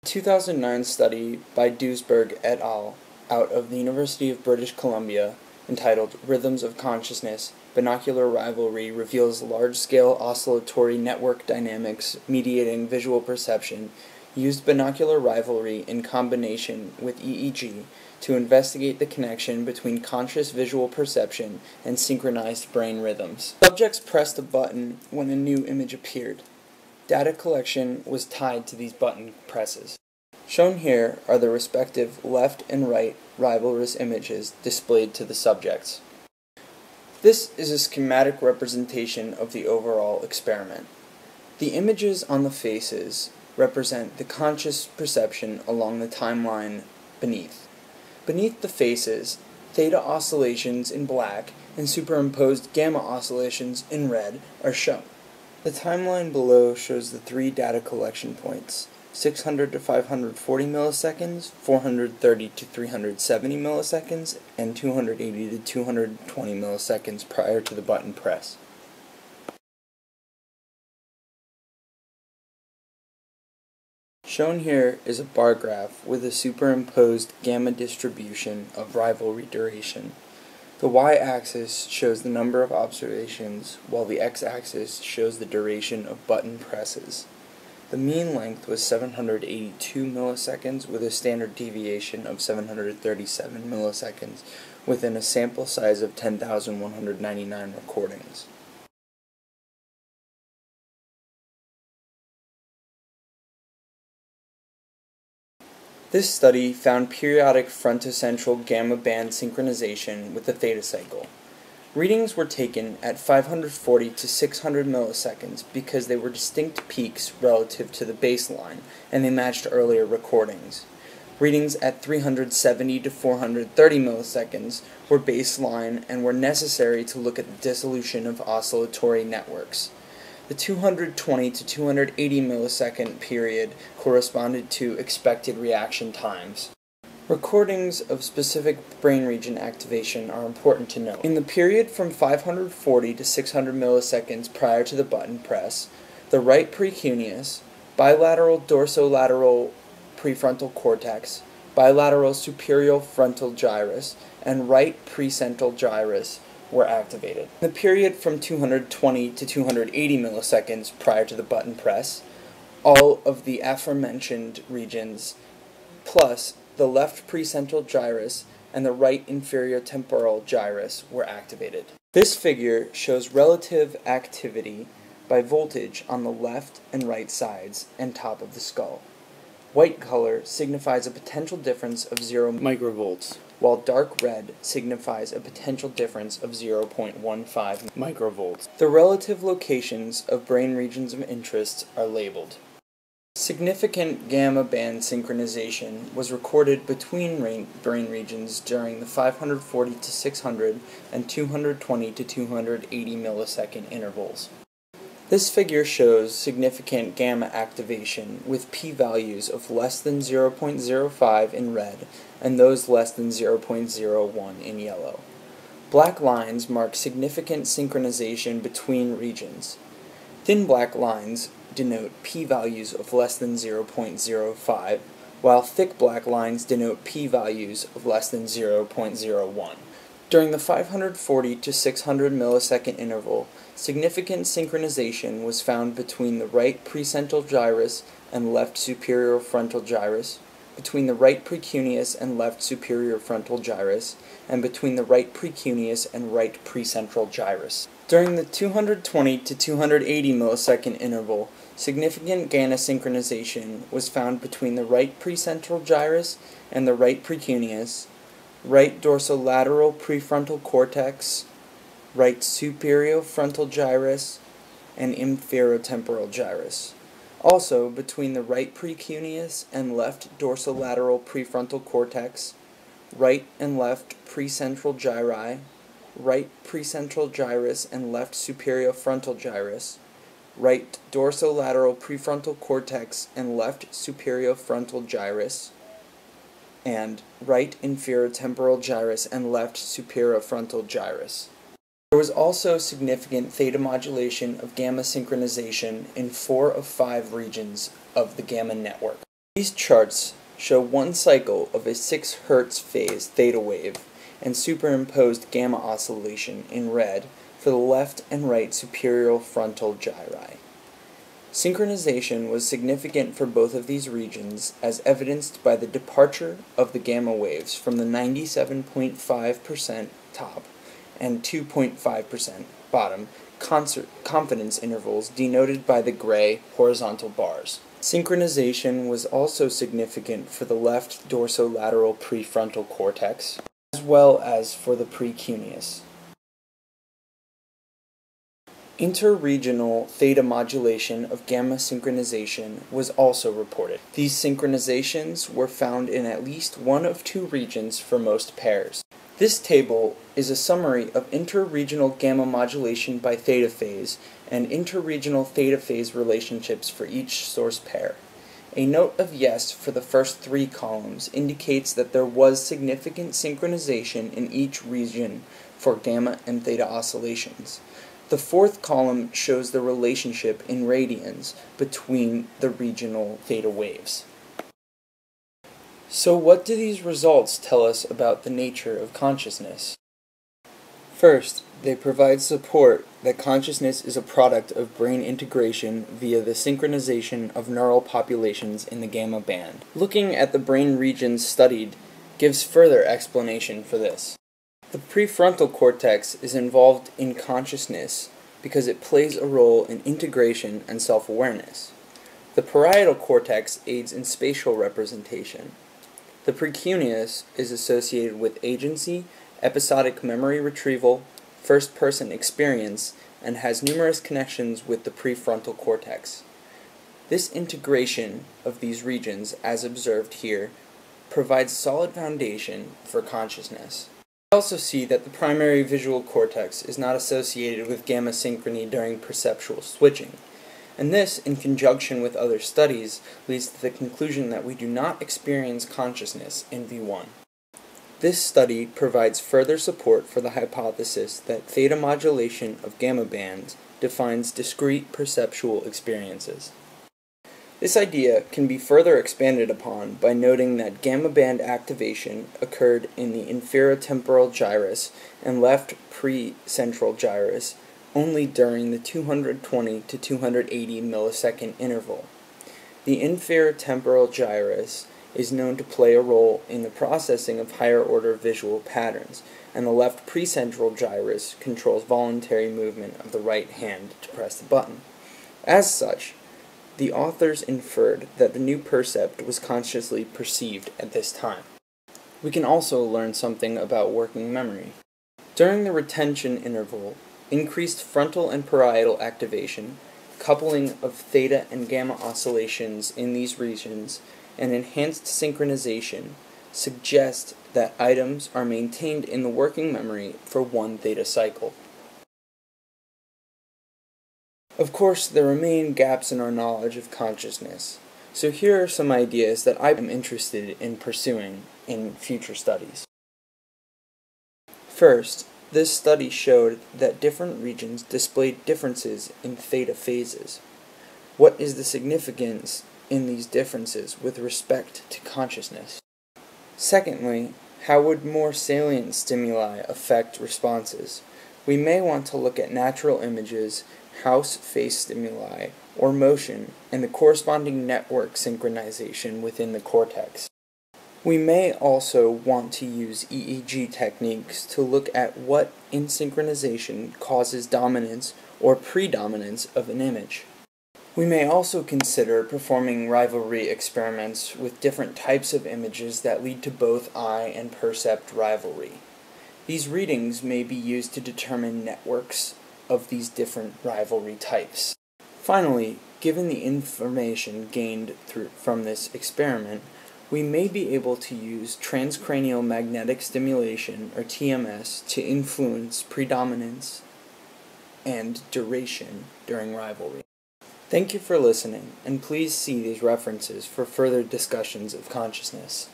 2009 study by Doesberg et al. Out of the University of British Columbia, entitled Rhythms of Consciousness, Binocular Rivalry reveals large-scale oscillatory network dynamics mediating visual perception, used binocular rivalry in combination with EEG to investigate the connection between conscious visual perception and synchronized brain rhythms. Subjects pressed a button when a new image appeared. Data collection was tied to these button presses. Shown here are the respective left and right rivalrous images displayed to the subjects. This is a schematic representation of the overall experiment. The images on the faces represent the conscious perception along the timeline beneath. Beneath the faces, theta oscillations in black and superimposed gamma oscillations in red are shown. The timeline below shows the three data collection points: 600 to 540 milliseconds, 430 to 370 milliseconds, and 280 to 220 milliseconds prior to the button press. Shown here is a bar graph with a superimposed gamma distribution of rivalry duration. The y-axis shows the number of observations, while the x-axis shows the duration of button presses. The mean length was 782 milliseconds with a standard deviation of 737 milliseconds within a sample size of 10,199 recordings. This study found periodic frontocentral gamma band synchronization with the theta cycle. Readings were taken at 540 to 600 milliseconds because they were distinct peaks relative to the baseline and they matched earlier recordings. Readings at 370 to 430 milliseconds were baseline and were necessary to look at the dissolution of oscillatory networks. The 220 to 280 millisecond period corresponded to expected reaction times. Recordings of specific brain region activation are important to note. In the period from 540 to 600 milliseconds prior to the button press, the right precuneus, bilateral dorsolateral prefrontal cortex, bilateral superior frontal gyrus, and right precentral gyrus were activated. In the period from 220 to 280 milliseconds prior to the button press, all of the aforementioned regions, plus the left precentral gyrus and the right inferior temporal gyrus, were activated. This figure shows relative activity by voltage on the left and right sides and top of the skull. White color signifies a potential difference of 0 microvolts, while dark red signifies a potential difference of 0.15 microvolts. The relative locations of brain regions of interest are labeled. Significant gamma band synchronization was recorded between brain regions during the 540 to 600 and 220 to 280 millisecond intervals. This figure shows significant gamma activation with p-values of less than 0.05 in red and those less than 0.01 in yellow. Black lines mark significant synchronization between regions. Thin black lines denote p-values of less than 0.05, while thick black lines denote p-values of less than 0.01. During the 540 to 600 millisecond interval, significant synchronization was found between the right precentral gyrus and left superior frontal gyrus, between the right precuneus and left superior frontal gyrus, and between the right precuneus and right precentral gyrus. During the 220 to 280 millisecond interval, significant gamma synchronization was found between the right precentral gyrus and the right precuneus, right dorsolateral prefrontal cortex, right superior frontal gyrus, and inferior temporal gyrus. Also, between the right precuneus and left dorsolateral prefrontal cortex, right and left precentral gyri, right precentral gyrus and left superior frontal gyrus, right dorsolateral prefrontal cortex and left superior frontal gyrus, and right inferior temporal gyrus and left superior frontal gyrus. There was also significant theta modulation of gamma synchronization in 4 of 5 regions of the gamma network. These charts show one cycle of a 6 Hz phase theta wave and superimposed gamma oscillation in red for the left and right superior frontal gyri. Synchronization was significant for both of these regions, as evidenced by the departure of the gamma waves from the 97.5% top and 2.5% bottom confidence intervals denoted by the gray horizontal bars. Synchronization was also significant for the left dorsolateral prefrontal cortex, as well as for the precuneus. Interregional theta modulation of gamma synchronization was also reported. These synchronizations were found in at least one of 2 regions for most pairs. This table is a summary of interregional gamma modulation by theta phase and interregional theta phase relationships for each source pair. A note of yes for the first 3 columns indicates that there was significant synchronization in each region for gamma and theta oscillations. The 4th column shows the relationship in radians between the regional theta waves. So what do these results tell us about the nature of consciousness? First, they provide support that consciousness is a product of brain integration via the synchronization of neural populations in the gamma band. Looking at the brain regions studied gives further explanation for this. The prefrontal cortex is involved in consciousness because it plays a role in integration and self-awareness. The parietal cortex aids in spatial representation. The precuneus is associated with agency, episodic memory retrieval, first-person experience, and has numerous connections with the prefrontal cortex. This integration of these regions, as observed here, provides solid foundation for consciousness. We also see that the primary visual cortex is not associated with gamma synchrony during perceptual switching, and this, in conjunction with other studies, leads to the conclusion that we do not experience consciousness in V1. This study provides further support for the hypothesis that theta modulation of gamma bands defines discrete perceptual experiences. This idea can be further expanded upon by noting that gamma band activation occurred in the inferotemporal gyrus and left precentral gyrus only during the 220 to 280 millisecond interval. The inferotemporal gyrus is known to play a role in the processing of higher-order visual patterns, and the left precentral gyrus controls voluntary movement of the right hand to press the button. As such, the authors inferred that the new percept was consciously perceived at this time. We can also learn something about working memory. During the retention interval, increased frontal and parietal activation, coupling of theta and gamma oscillations in these regions, and enhanced synchronization suggest that items are maintained in the working memory for 1 theta cycle. Of course, there remain gaps in our knowledge of consciousness, so here are some ideas that I am interested in pursuing in future studies. First, this study showed that different regions displayed differences in theta phases. What is the significance in these differences with respect to consciousness? Secondly, how would more salient stimuli affect responses? We may want to look at natural images, house face stimuli, or motion, and the corresponding network synchronization within the cortex. We may also want to use EEG techniques to look at what in synchronization causes dominance or predominance of an image. We may also consider performing rivalry experiments with different types of images that lead to both eye and percept rivalry. These readings may be used to determine networks of these different rivalry types. Finally, given the information gained from this experiment, we may be able to use transcranial magnetic stimulation, or TMS, to influence predominance and duration during rivalry. Thank you for listening, and please see these references for further discussions of consciousness.